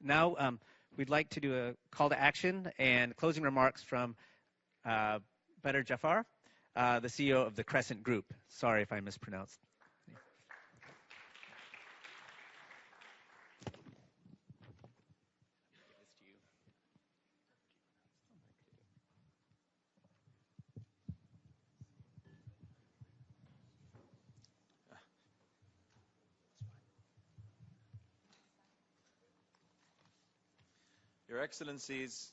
Now, we'd like to do a call to action and closing remarks from Badr Jafar, the CEO of the Crescent Group. Sorry if I mispronounced. Your Excellencies,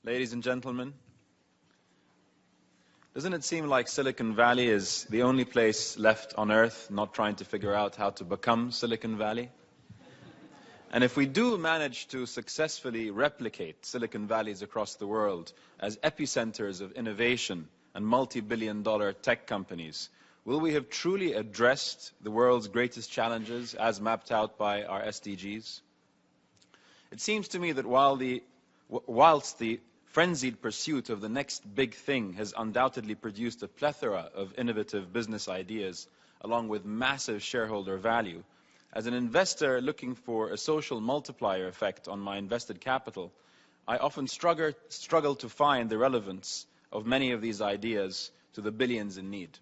ladies and gentlemen, doesn't it seem like Silicon Valley is the only place left on Earth not trying to figure out how to become Silicon Valley? And if we do manage to successfully replicate Silicon Valleys across the world as epicenters of innovation and multi-billion-dollar tech companies, will we have truly addressed the world's greatest challenges as mapped out by our SDGs? It seems to me that whilst the frenzied pursuit of the next big thing has undoubtedly produced a plethora of innovative business ideas, along with massive shareholder value, as an investor looking for a social multiplier effect on my invested capital, I often struggle to find the relevance of many of these ideas to the billions in need.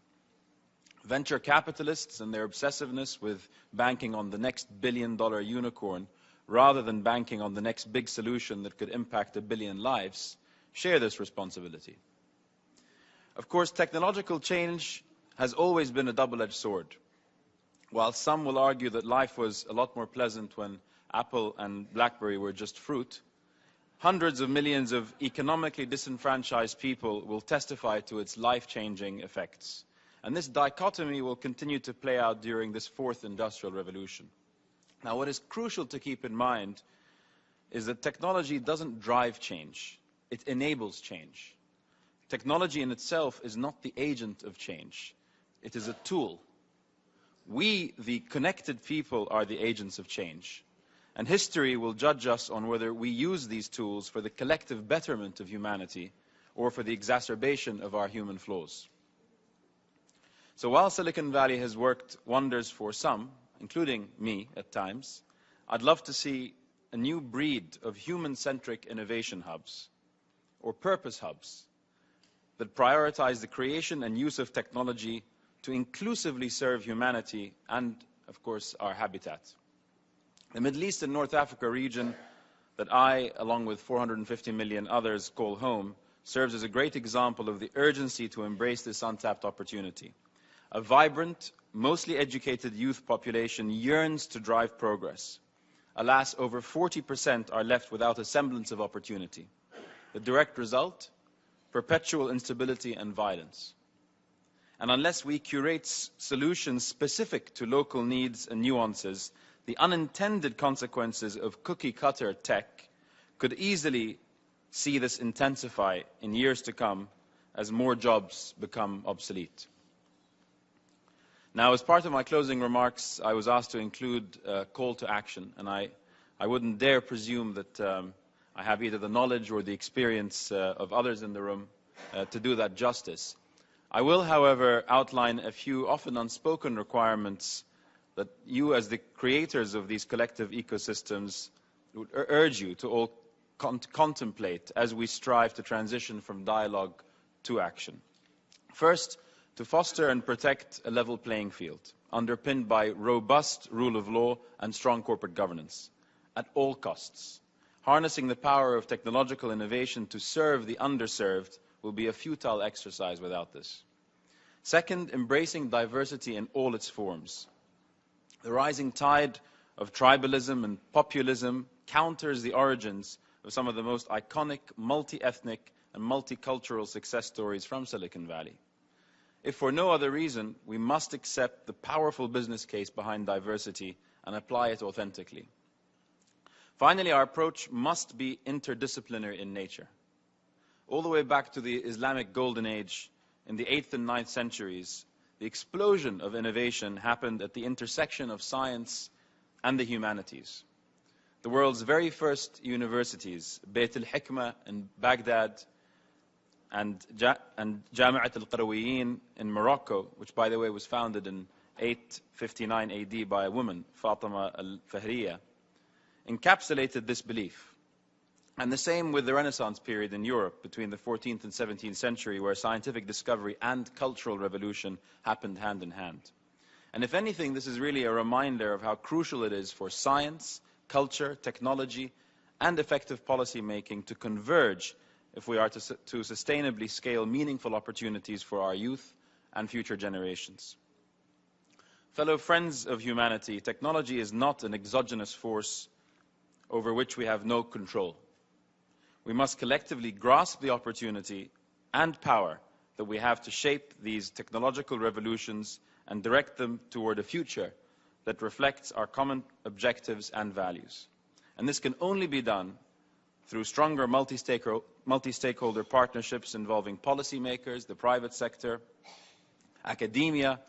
Venture capitalists and their obsessiveness with banking on the next billion-dollar unicorn rather than banking on the next big solution that could impact 1 billion lives, share this responsibility. Of course, technological change has always been a double-edged sword. While some will argue that life was a lot more pleasant when Apple and BlackBerry were just fruit, hundreds of millions of economically disenfranchised people will testify to its life-changing effects. And this dichotomy will continue to play out during this fourth industrial revolution. Now, what is crucial to keep in mind is that technology doesn't drive change. It enables change. Technology in itself is not the agent of change. It is a tool. We, the connected people, are the agents of change. And history will judge us on whether we use these tools for the collective betterment of humanity or for the exacerbation of our human flaws. So while Silicon Valley has worked wonders for some, including me at times, I'd love to see a new breed of human-centric innovation hubs, or purpose hubs, that prioritize the creation and use of technology to inclusively serve humanity and, of course, our habitat. The Middle East and North Africa region that I, along with 450 million others, call home, serves as a great example of the urgency to embrace this untapped opportunity. A vibrant, mostly educated youth population yearns to drive progress. Alas, over 40% are left without a semblance of opportunity. The direct result? Perpetual instability and violence. And unless we curate solutions specific to local needs and nuances, the unintended consequences of cookie-cutter tech could easily see this intensify in years to come as more jobs become obsolete. Now, as part of my closing remarks, I was asked to include a call to action, and I wouldn't dare presume that I have either the knowledge or the experience of others in the room to do that justice. I will, however, outline a few often unspoken requirements that you, as the creators of these collective ecosystems, would urge you to all contemplate as we strive to transition from dialogue to action. First, to foster and protect a level playing field, underpinned by robust rule of law and strong corporate governance, at all costs. Harnessing the power of technological innovation to serve the underserved will be a futile exercise without this. Second, embracing diversity in all its forms. The rising tide of tribalism and populism counters the origins of some of the most iconic multi-ethnic and multicultural success stories from Silicon Valley. If for no other reason, we must accept the powerful business case behind diversity and apply it authentically. Finally, our approach must be interdisciplinary in nature. All the way back to the Islamic Golden Age, in the 8th and 9th centuries, the explosion of innovation happened at the intersection of science and the humanities. The world's very first universities, Bayt al-Hikmah in Baghdad, and Jami'at al-Qarawiyyin in Morocco, which, by the way, was founded in 859 AD by a woman, Fatima al-Fahriya, encapsulated this belief. And the same with the Renaissance period in Europe between the 14th and 17th century, where scientific discovery and cultural revolution happened hand in hand. And if anything, this is really a reminder of how crucial it is for science, culture, technology, and effective policy making to converge if we are to sustainably scale meaningful opportunities for our youth and future generations. Fellow friends of humanity, technology is not an exogenous force over which we have no control. We must collectively grasp the opportunity and power that we have to shape these technological revolutions and direct them toward a future that reflects our common objectives and values. And this can only be done through stronger multi-stakeholder partnerships involving policymakers, the private sector, academia,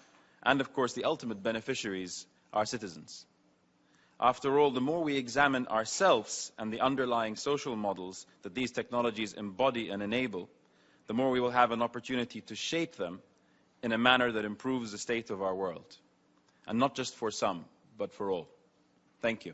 and of course the ultimate beneficiaries, our citizens. After all, the more we examine ourselves and the underlying social models that these technologies embody and enable, the more we will have an opportunity to shape them in a manner that improves the state of our world. And not just for some, but for all. Thank you.